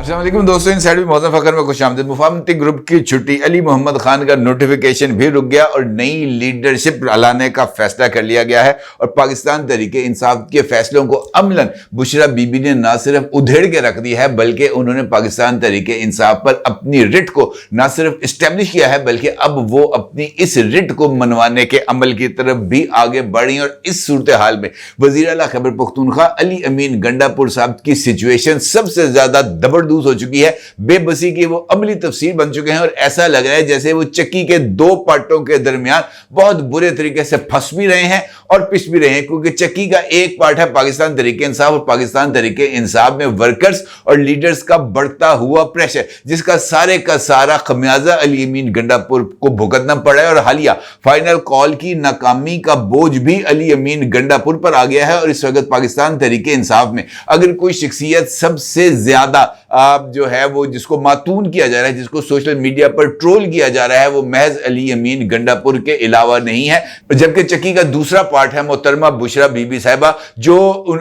अस्सलाम वालेकुम दोस्तों, इनसाइड में मौजूद फखर में खुशामदीद। मुफाहमती ग्रुप की छुट्टी, अली मोहम्मद खान का नोटिफिकेशन भी रुक गया और नई लीडरशिप लाने का फैसला कर लिया गया है। और पाकिस्तान तहरीक इंसाफ के फैसलों को अमलन बुशरा बीबी ने ना सिर्फ उधेड़ के रख दिया है, बल्कि उन्होंने पाकिस्तान तहरीक इंसाफ पर अपनी रिट को ना सिर्फ इस्टेब्लिश किया है, बल्कि अब वो अपनी इस रिट को मनवाने के अमल की तरफ भी आगे बढ़ी। और इस सूरत हाल में वजीर आला खैबर पख्तूनख्वा अली अमीन गंडापुर साहब की सिचुएशन सबसे ज्यादा जबरदस्त हो चुकी है। बेबसी की वो अमली तफसीर बन चुके हैं और ऐसा लग रहा है जैसे वो चक्की के दो पार्टों के दरमियान बहुत बुरे तरीके से फंस भी रहे हैं और पिस भी रहे हैं, क्योंकि चक्की का एक पार्ट है पाकिस्तान तहरीक इंसाफ और पाकिस्तान तहरीक इंसाफ में वर्कर्स और लीडर्स का बढ़ता हुआ प्रेशर, जिसका सारे का सारा खमियाजा अली अमीन गंडापुर को भुगतना पड़ा है। और हालिया फाइनल कॉल की नाकामी का बोझ भी अली अमीन गंडापुर पर आ गया है। और इस वक्त पाकिस्तान तहरीक इंसाफ में अगर कोई शख्सियत सबसे ज्यादा जो है वो जिसको मातून किया जा रहा है, जिसको सोशल मीडिया पर ट्रोल किया जा रहा है, वो महज अली अमीन गंडापुर के अलावा नहीं है। जबकि चक्की का दूसरा पार्ट है मोहतरमा बुशरा बीबी साहिबा, जो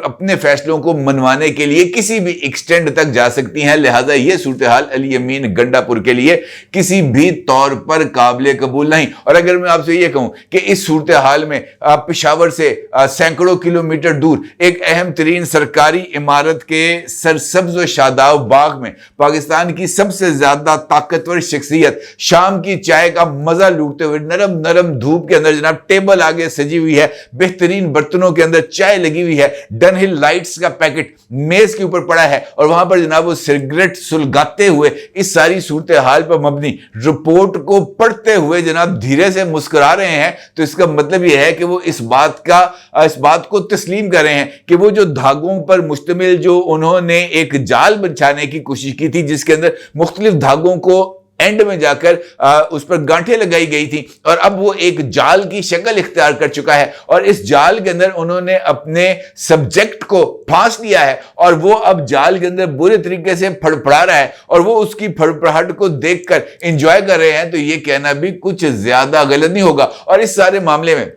अपने फैसलों को मनवाने के लिए किसी भी एक्सटेंड तक जा सकती हैं। लिहाजा ये सूरत हाल अली अमीन गंडापुर के लिए किसी भी तौर पर काबिल कबूल नहीं। और अगर मैं आपसे ये कहूं कि इस सूरत हाल में पेशावर से सैकड़ों किलोमीटर दूर एक अहम तरीन सरकारी इमारत के सरसब्ज व शादाब बाग में पाकिस्तान की सबसे ज्यादा ताकतवर शख्सियत शाम की चाय का मजा लूटते हुए नरम नरम धूप के अंदर जनाब टेबल आगे सजी हुई है, बेहतरीन बर्तनों के अंदर चाय लगी हुई है, डनहिल लाइट्स का पैकेट मेज के ऊपर पड़ा है और वहां पर जनाब वो सिगरेट सुलगाते हुए इस सारी सूरत हाल पर मबनी रिपोर्ट को पढ़ते हुए जनाब धीरे से मुस्कुरा रहे हैं, तो इसका मतलब यह है कि वो इस बात को तस्लीम कर रहे हैं कि वो जो धागों पर मुश्तमिल जो उन्होंने एक जाल बिछाने की कोशिश की थी, जिसके अंदर मुख्तलिफ धागों को एंड में जाकर उस पर गांठें लगाई गई थी, और अब वो एक जाल की शक्ल इख्तियार कर चुका है और इस जाल के अंदर उन्होंने अपने सब्जेक्ट को फांस लिया है और वो अब जाल के अंदर बुरे तरीके से फड़फड़ा रहा है और वो उसकी फड़फड़ाहट को देखकर एंजॉय कर रहे हैं। तो ये कहना भी कुछ ज्यादा गलत नहीं होगा। और इस सारे मामले में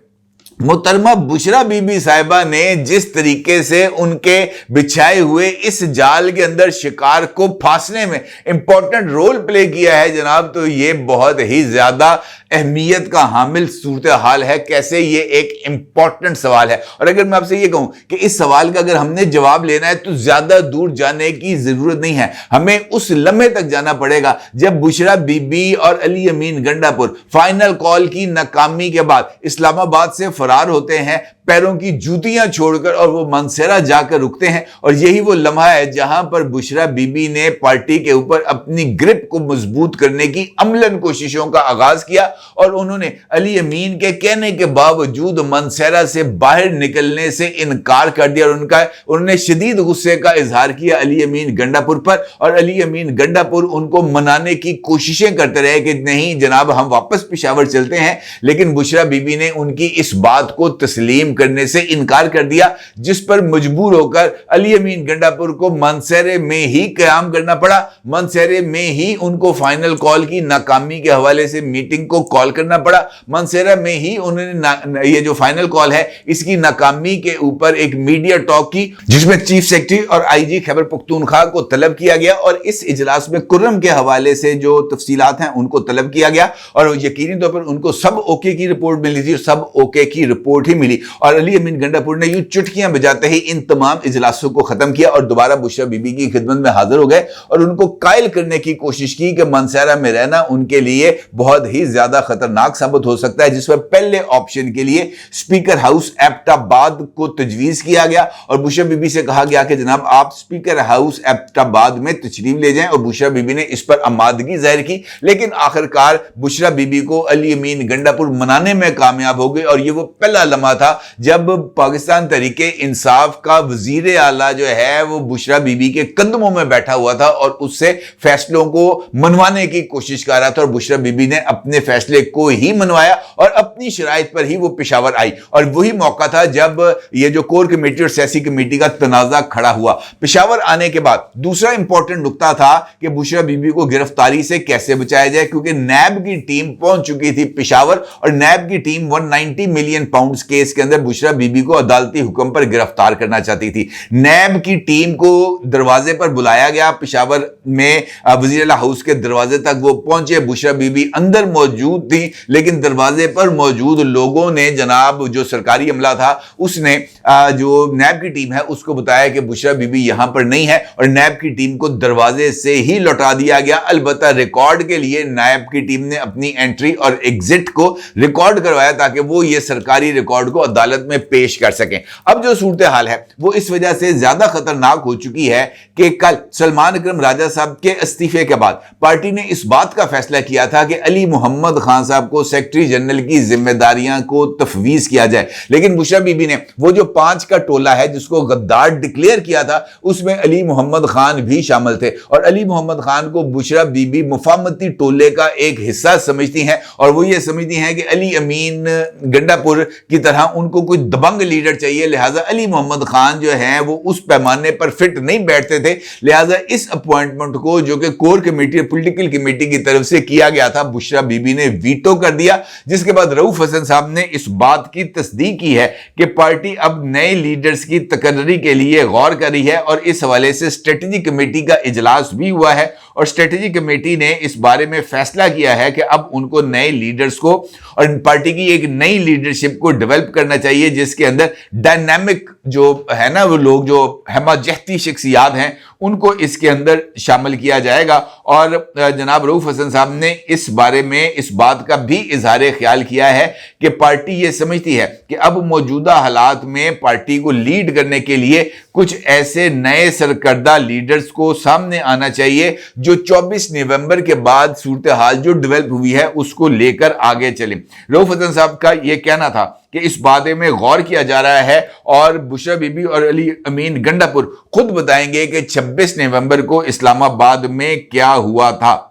मोहतरमा बुशरा बीबी साहिबा ने जिस तरीके से उनके बिछाए हुए इस जाल के अंदर शिकार को फांसने में इंपॉर्टेंट रोल प्ले किया है जनाब, तो ये बहुत ही ज्यादा अहमियत का हामिल सूरत हाल है। कैसे, ये एक इंपॉर्टेंट सवाल है। और अगर मैं आपसे ये कहूं कि इस सवाल का अगर हमने जवाब लेना है तो ज्यादा दूर जाने की जरूरत नहीं है, हमें उस लम्हे तक जाना पड़ेगा जब बुशरा बीबी और अली अमीन गंडापुर फाइनल कॉल की नाकामी के बाद इस्लामाबाद से फरार होते हैं, पैरों की जूतियां छोड़कर, और वो मनसेरा जाकर रुकते हैं। और यही वो लम्हा है जहां पर बुशरा बीबी ने पार्टी के ऊपर अपनी ग्रिप को मजबूत करने की अमलन कोशिशों का आगाज किया और उन्होंने अली अमीन के कहने के बावजूद मनसेरा से बाहर निकलने से इनकार कर दिया। और उन्होंने शदीद गुस्से का इजहार किया अली अमीन गंडापुर पर, और अली अमीन गंडापुर उनको मनाने की कोशिशें करते रहे कि नहीं जनाब हम वापस पेशावर चलते हैं। लेकिन बुशरा बीबी ने उनकी इस बात को तस्लीम करने से इनकार कर दिया, जिस पर मजबूर होकर अली अमीन गंडापुर को मनसेरे में ही कयाम करना पड़ा। मनसेरे में ही उनको फाइनल कॉल की नाकामी के हवाले से मीटिंग को कॉल करना पड़ा। मनसेरा में ही उन्होंने ये जो फाइनल कॉल है इसकी नाकामी के ऊपर एक मीडिया टॉक की, जिसमें चीफ सेक्रेटरी और आईजी खैबर पख्तूनख्वा को तलब किया गया और इस इजलास में कुर्रम के हवाले से जो तफसीलात हैं उनको तलब किया गया। और यकीनी तौर पर उनको सब ओके की रिपोर्ट मिली थी, सब ओके की रिपोर्ट ही मिली। और अली अमीन गंडापुर ने यूं चुटकियां बजाते ही इन तमाम इजलासों को खत्म किया और दोबारा बुशरा बीबी की खिदमत में हाजिर हो गए और उनको कायल करने की कोशिश की कि मनसेरा में रहना उनके लिए बहुत ही ज्यादा खतरनाक साबित हो सकता है, जिसमें पहले ऑप्शन के लिए स्पीकर हाउस एबटाबाद को तजवीज किया गया और बुशरा बीबी से कहा गया कि जनाब आप स्पीकर हाउस एबटाबाद में तशरीफ ले जाएं। और बुशरा बीबी ने इस पर आमादगी जाहिर की, लेकिन आखिरकार बुशरा बीबी को अली अमीन गंडापुर मनाने में कामयाब हो गई। और ये वो पहला लम्हा था जब पाकिस्तान तहरीक इंसाफ का वजीर आला जो है वो बुशरा बीबी के कदमों में बैठा हुआ था और उससे फैसलों को मनवाने की कोशिश कर रहा था। और बुशरा बीबी ने अपने फैसले को ही मनवाया और अपनी शराइत पर ही वो पेशावर आई। और वही मौका था जब ये जो कोर कमेटी और सियासी कमेटी का तनाजा खड़ा हुआ। पेशावर आने के बाद दूसरा इंपॉर्टेंट नुकता था कि बुशरा बीबी को गिरफ्तारी से कैसे बचाया जाए, क्योंकि नैब की टीम पहुंच चुकी थी पेशावर और नैब की टीम 190 मिलियन पाउंड केस के अंदर बुशरा बीबी को अदालती हुक्म पर गिरफ्तार करना चाहती थी। नैब की टीम को दरवाजे पर बुलाया गया, पेशावर में वजीर हाउस के दरवाजे तक वो पहुंचे। बुशरा बीबी अंदर मौजूद थी, लेकिन दरवाजे पर मौजूद लोगों ने, जनाब जो सरकारी अमला था उसने जो नैब की टीम है उसको बताया कि बुशरा बीबी यहां पर नहीं है, और नैब की टीम को दरवाजे से ही लौटा दिया गया। अलबत्ता रिकॉर्ड के लिए नैब की टीम ने अपनी एंट्री और एग्जिट को रिकॉर्ड करवाया ताकि वो ये सरकारी रिकॉर्ड को अदालत में पेश कर सकें। अब जो सूरत हाल है वो इस वजह से ज्यादा खतरनाक हो चुकी है कि कल सलमान अकरम राजा साहब के इस्तीफे के बाद पार्टी ने इस बात का फैसला किया था कि अली मोहम्मद खान साहब को सेक्रेटरी जनरल की जिम्मेदारियां को तफवीज किया जाए, लेकिन बुशरा बीबी ने वो जो 5 का टोला है जिसको गद्दार डिक्लेयर किया था उसमें अली मोहम्मद खान भी शामिल थे, और अली मोहम्मद खान को बुशरा बीबी मुफाहमती टोले का एक हिस्सा समझती हैं, और वो ये समझती हैं कि अली अमीन गंडापुर की तरह उनको कोई दबंग लीडर चाहिए, लिहाजा अली मोहम्मद खान जो है वो उस पैमाने पर फिट नहीं बैठते थे। लिहाजा इस अपॉइंटमेंट को जो कि कोर कमेटी, पॉलिटिकल कमेटी की तरफ से किया गया था, बुशरा बीबी ने वीटो कर दिया, जिसके बाद रऊफ हसन साहब ने इस बात की तस्दीक की है कि पार्टी अब नए लीडर्स की तकर्री के लिए गौर कर रही है, और इस हवाले से स्ट्रेटेजी कमेटी का इजलास भी हुआ है, और स्ट्रेटेजी कमेटी ने इस बारे में फैसला किया है कि अब उनको नए लीडर्स को और पार्टी की एक नई लीडरशिप को डेवलप करना चाहिए, जिसके अंदर डायनामिक जो है ना वो लोग जो हमाजहती शख्सियात हैं उनको इसके अंदर शामिल किया जाएगा। और जनाब रऊफ हसन साहब ने इस बारे में इस बात का भी इजहार ख्याल किया है कि पार्टी ये समझती है कि अब मौजूदा हालात में पार्टी को लीड करने के लिए कुछ ऐसे नए सरकर्दा लीडर्स को सामने आना चाहिए जो 24 नवंबर के बाद सूरत हाल जो डेवलप हुई है उसको लेकर आगे चले। रऊफ हसन साहब का यह कहना था कि इस बारे में गौर किया जा रहा है, और बुशरा बीबी और अली अमीन गंडापुर खुद बताएंगे कि 26 नवंबर को इस्लामाबाद में क्या हुआ था।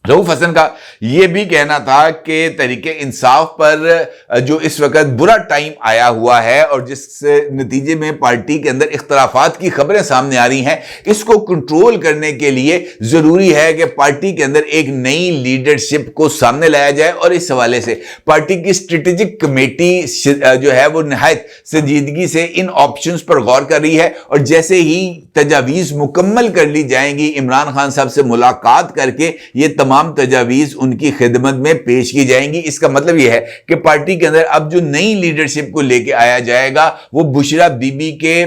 रऊफ हसन का यह भी कहना था कि तहरीके इंसाफ पर जो इस वक्त बुरा टाइम आया हुआ है और जिस नतीजे में पार्टी के अंदर इख्तलाफात की खबरें सामने आ रही हैं, इसको कंट्रोल करने के लिए जरूरी है कि पार्टी के अंदर एक नई लीडरशिप को सामने लाया जाए, और इस हवाले से पार्टी की स्ट्रेटेजिक कमेटी जो है वो निहायत संजीदगी से इन ऑप्शंस पर गौर कर रही है, और जैसे ही तजावीज मुकम्मल कर ली जाएंगी इमरान खान साहब से मुलाकात करके ये तमाम तजावीज उनकी खिदमत में पेश की जाएंगी। इसका मतलब यह है कि पार्टी के अंदर अब जो नई लीडरशिप को लेके आया जाएगा वो बुशरा बीबी के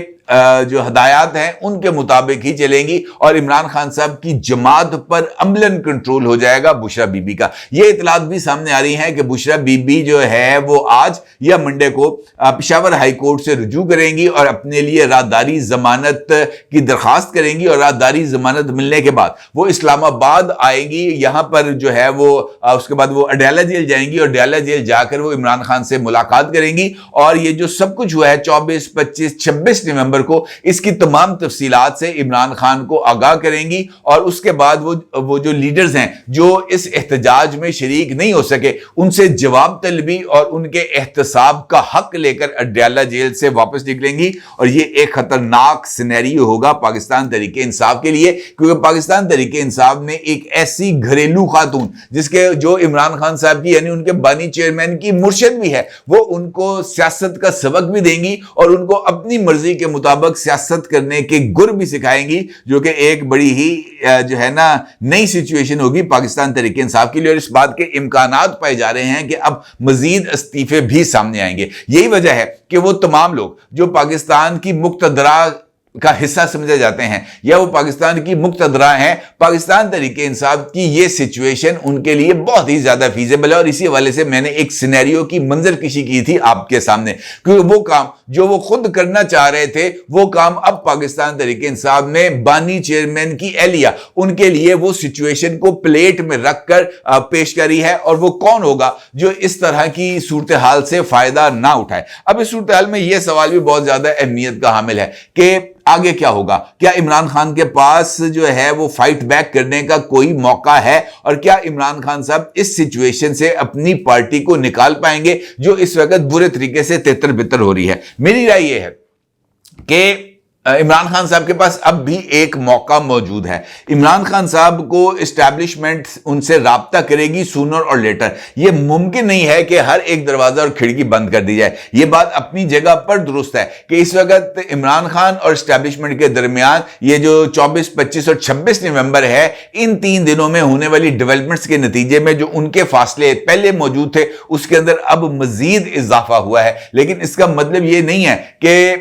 जो हदायत हैं उनके मुताबिक ही चलेंगी, और इमरान खान साहब की जमात पर अमलन कंट्रोल हो जाएगा बुशरा बीबी का। यह इतलात भी सामने आ रही हैं कि बुशरा बीबी जो है वो आज या मंडे को पेशावर हाई कोर्ट से रुजू करेंगी और अपने लिए राहदारी जमानत की दरखास्त करेंगी, और राहदारी जमानत मिलने के बाद वो इस्लामाबाद आएंगी। यहां पर जो है वो उसके बाद वो अडयाला जेल जाएंगी, और अडयाला जेल जाकर वो इमरान खान से मुलाकात करेंगी, और ये जो सब कुछ हुआ है 24, 25, 26 नवंबर को इसकी तमाम तफसीलात से इमरान खान को आगाह करेंगी, और उसके बाद वो जो लीडर्स हैं जो इस एहतजाज में शरीक नहीं हो सके उनसे जवाब तलबी और उनके एहतसाब का हक लेकर अडयाला जेल से वापस निकलेंगी। और ये एक खतरनाक सिनेरियो होगा पाकिस्तान तहरीके इंसाफ के लिए, क्योंकि पाकिस्तान तहरीके इंसाफ में एक ऐसी घरेलू खातून जिसके जो इमरान खान साहब की यानी उनके बानी चेयरमैन की मुर्शिद भी है, वो उनको सियासत का सबक भी देंगी और उनको अपनी मर्जी के मुताबिक सियासत करने के गुर भी सिखाएंगी, जो कि एक बड़ी ही जो है ना नई सिचुएशन होगी पाकिस्तान तहरीके इंसाफ के लिए। और इस बात के इम्कानात पाए जा रहे हैं कि अब मजीद इस्तीफे भी सामने आएंगे। यही वजह है कि वो तमाम लोग जो पाकिस्तान की मुक्तदरा का हिस्सा समझे जाते हैं या वो पाकिस्तान की मुक्तदरा हैं, पाकिस्तान तहरीके इंसाफ की ये सिचुएशन उनके लिए बहुत ही ज्यादा फीजेबल है। और इसी हवाले से मैंने एक सिनेरियो की मंजर कशी की थी आपके सामने, क्योंकि वो काम जो वो खुद करना चाह रहे थे वो काम अब पाकिस्तान तहरीके इंसाफ ने बानी चेयरमैन की एहलिया उनके लिए वो सिचुएशन को प्लेट में रखकर पेश करी है। और वो कौन होगा जो इस तरह की सूरत हाल से फायदा ना उठाए। अब इस सूरत हाल में यह सवाल भी बहुत ज्यादा अहमियत का हामिल है कि आगे क्या होगा। क्या इमरान खान के पास जो है वो फाइट बैक करने का कोई मौका है, और क्या इमरान खान साहब इस सिचुएशन से अपनी पार्टी को निकाल पाएंगे जो इस वक्त बुरे तरीके से तितर बितर हो रही है। मेरी राय यह है कि عمران خان صاحب کے پاس اب بھی ایک موقع موجود ہے. عمران خان صاحب کو اسٹیبلشمنٹ ان سے رابطہ کرے گی سونر اور لیٹر. یہ ممکن نہیں ہے کہ ہر ایک دروازہ اور کھڑکی بند کر دی جائے. یہ بات اپنی جگہ پر درست ہے کہ اس وقت عمران خان اور اسٹیبلشمنٹ کے درمیان یہ جو 24، 25 اور 26 نومبر ہے، ان 3 دنوں میں ہونے والی ڈیولپمنٹس کے نتیجے میں جو ان کے فاصلے پہلے موجود تھے اس کے اندر اب مزید اضافہ ہوا ہے. لیکن اس کا مطلب یہ نہیں ہے کہ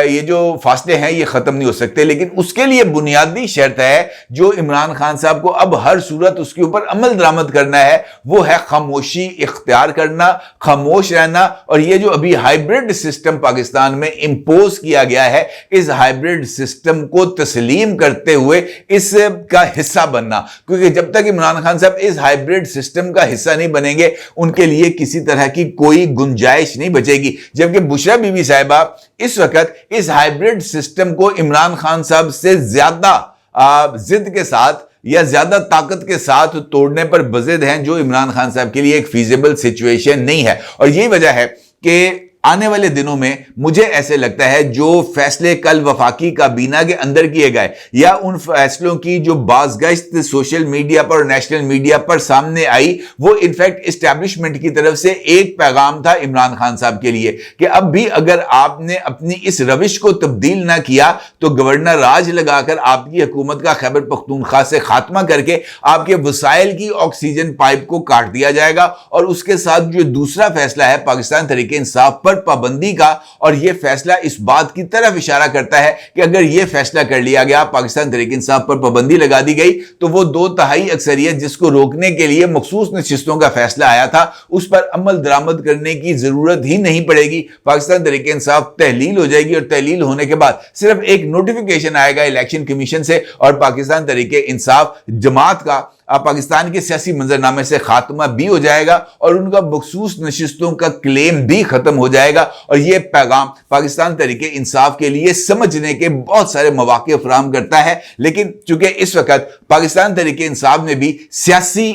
یہ جو فاصلے ہیں یہ ختم نہیں ہو سکتے، لیکن اس کے لیے بنیادی شرط ہے جو عمران خان صاحب کو اب ہر صورت اس کے اوپر عمل درآمد کرنا ہے، وہ ہے خاموشی اختیار کرنا، خاموش رہنا. اور یہ جو ابھی ہائیبرڈ سسٹم پاکستان میں امپوز کیا گیا ہے، اس ہائیبرڈ سسٹم کو تسلیم کرتے ہوئے اس کا حصہ بننا. کیونکہ جب تک عمران خان صاحب اس ہائیبرڈ سسٹم کا حصہ نہیں بنیں گے، ان کے لیے کسی طرح کی کوئی گنجائش نہیں بچے گی. جبکہ بشرا بی بی صاحبہ اس وقت اس ہائیبرڈ سسٹم کو عمران خان صاحب سے زیادہ ضد کے ساتھ یا زیادہ طاقت کے ساتھ توڑنے پر بضد ہیں، جو عمران خان صاحب کے لیے ایک فیزیبل سچویشن نہیں ہے. اور یہی وجہ ہے کہ آنے والے دنوں میں مجھے ایسے لگتا ہے جو فیصلے کل وفاقی کابینہ کے اندر کیے گئے یا ان فیصلوں کی جو بازگشت سوشل میڈیا پر اور نیشنل میڈیا پر سامنے آئی، وہ انفیکٹ اسٹیبلشمنٹ کی طرف سے ایک پیغام تھا عمران خان صاحب کے لیے کہ اب بھی اگر آپ نے اپنی اس روش کو تبدیل نہ کیا تو گورنر راج لگا کر آپ کی حکومت کا خیبر پختونخوا سے خاتمہ کر کے آپ کے وسائل کی آکسیجن پائپ کو کاٹ دیا جائے گا. اور اس کے ساتھ جو دوسرا فیصلہ ہے پاکستان تحریک انصاف پر پابندی کا، اور یہ فیصلہ اس بات کی طرف اشارہ کرتا ہے کہ اگر یہ فیصلہ کر لیا گیا، پاکستان تحریک انصاف پر پابندی لگا دی گئی، تو وہ 2/3 اکثریت جس کو روکنے کے لیے مخصوص نشستوں کا فیصلہ آیا تھا، اس پر عمل درآمد کرنے کی ضرورت ہی نہیں پڑے گی. پاکستان تحریک انصاف تحلیل ہو جائے گی، اور تحلیل ہونے کے بعد صرف ایک نوٹیفیکیشن آئے گا الیکشن کمیشن سے، اور پاکستان تحریک انصاف جماعت کا پاکستان کے سیاسی منظرنامے سے خاتمہ بھی ہو جائے گا، اور ان کا مخصوص نشستوں کا کلیم بھی ختم ہو جائے گا. اور یہ پیغام پاکستان تحریک انصاف کے لیے سمجھنے کے بہت سارے مواقع فراہم کرتا ہے. لیکن چونکہ اس وقت پاکستان تحریک انصاف میں بھی سیاسی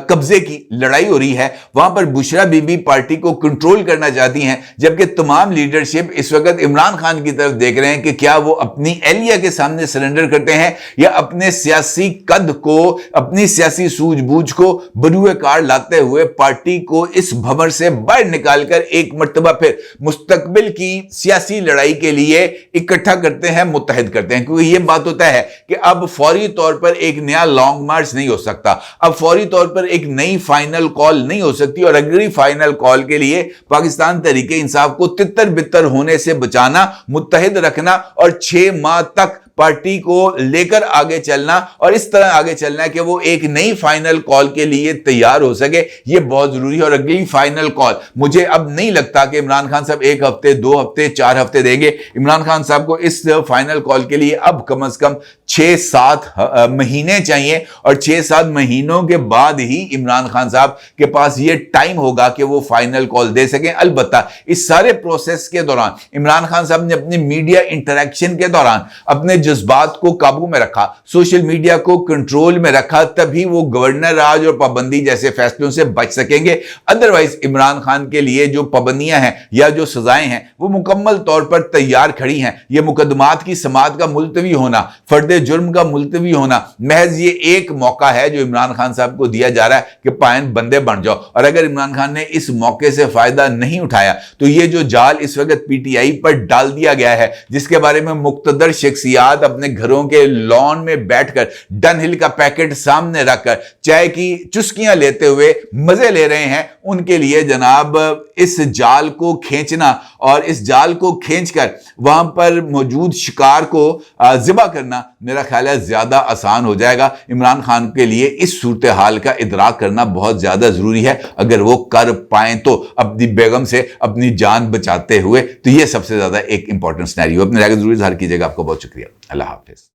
قبضے کی لڑائی ہو رہی ہے، وہاں پر بشرا بی بی پارٹی کو کنٹرول کرنا چاہتی ہیں، جبکہ تمام لیڈرشپ اس وقت عمران خان کی طرف دیکھ رہے ہیں کہ کیا وہ اپنی اہلیہ کے سامنے سرنڈر کرتے ہیں یا اپنے سیاسی قد کو، اپنی سیاسی سوجھ بوجھ کو بروئے کار لاتے ہوئے پارٹی کو اس بھنور سے باہر نکال کر ایک مرتبہ پھر مستقبل کی سیاسی لڑائی کے لیے اکٹھا کرتے ہیں، متحد کرتے ہیں. کیونکہ یہ بات ہوتا ہے کہ اب فوری طور پر ایک نیا لانگ مارچ نہیں ہو سکتا، اب فوری طور پر ایک نئی فائنل کال نہیں ہو سکتی. اور اگلی فائنل کال کے لیے پاکستان تحریک انصاف کو تتر بتر ہونے سے بچانا، متحد رکھنا اور 6 ماہ تک پارٹی کو لے کر آگے چلنا، اور اس طرح آگے چلنا ہے کہ وہ ایک نئی فائنل کال کے لیے تیار ہو سکے، یہ بہت ضروری ہے. اور اگلی فائنل کال مجھے اب نہیں لگتا کہ عمران خان صاحب 1 ہفتے، 2 ہفتے، 4 ہفتے دیں گے. عمران خان صاحب کو اس فائنل کال کے لیے اب کم از کم 6-7 مہینے چاہیے، اور 6-7 مہینوں کے بعد ہی عمران خان صاحب کے پاس یہ ٹائم ہوگا کہ وہ فائنل کال دے سکیں. البتہ اس سارے پروسیس کے دوران عمران خان صاحب نے اپنی میڈیا انٹریکشن کے دوران اپنے جذبات کو قابو میں رکھا، سوشل میڈیا کو کنٹرول میں رکھا، تبھی وہ گورنر راج اور پابندی جیسے فیصلوں سے بچ سکیں گے. ادروائز عمران خان کے لیے جو پابندیاں ہیں یا جو سزائیں ہیں وہ مکمل طور پر تیار کھڑی ہیں. یہ مقدمات کی سماعت کا ملتوی ہونا، فرد جرم کا ملتوی ہونا، محض یہ ایک موقع ہے جو عمران خان صاحب کو دیا جا رہا ہے کہ پائن بندے بن جاؤ. اور اگر عمران خان نے اس موقع سے فائدہ نہیں اٹھایا تو یہ جو جال اس وقت پی ٹی آئی پر ڈال دیا گیا ہے، جس کے بارے میں مقتدر شخصیات اپنے گھروں کے لان میں بیٹھ کر ڈن ہل کا پیکٹ سامنے رکھ کر چائے کی چسکیاں لیتے ہوئے مزے لے رہے ہیں، ان کے لیے جناب اس جال کو کھینچنا اور اس جال کو کھینچ کر وہاں پر موجود شکار کو ذبح کرنا میرا خیال ہے زیادہ آسان ہو جائے گا. عمران خان کے لیے اس صورتحال کا ادراک کرنا بہت زیادہ ضروری ہے اگر وہ کر پائیں تو، اپنی بیگم سے اپنی جان بچاتے ہوئے. تو یہ سب سے زیادہ ایک امپورٹنٹ سینیریو. اپنے رائے ضرور اظہار کیجیے گا. آپ کو بہت شکریہ. اللہ حافظ.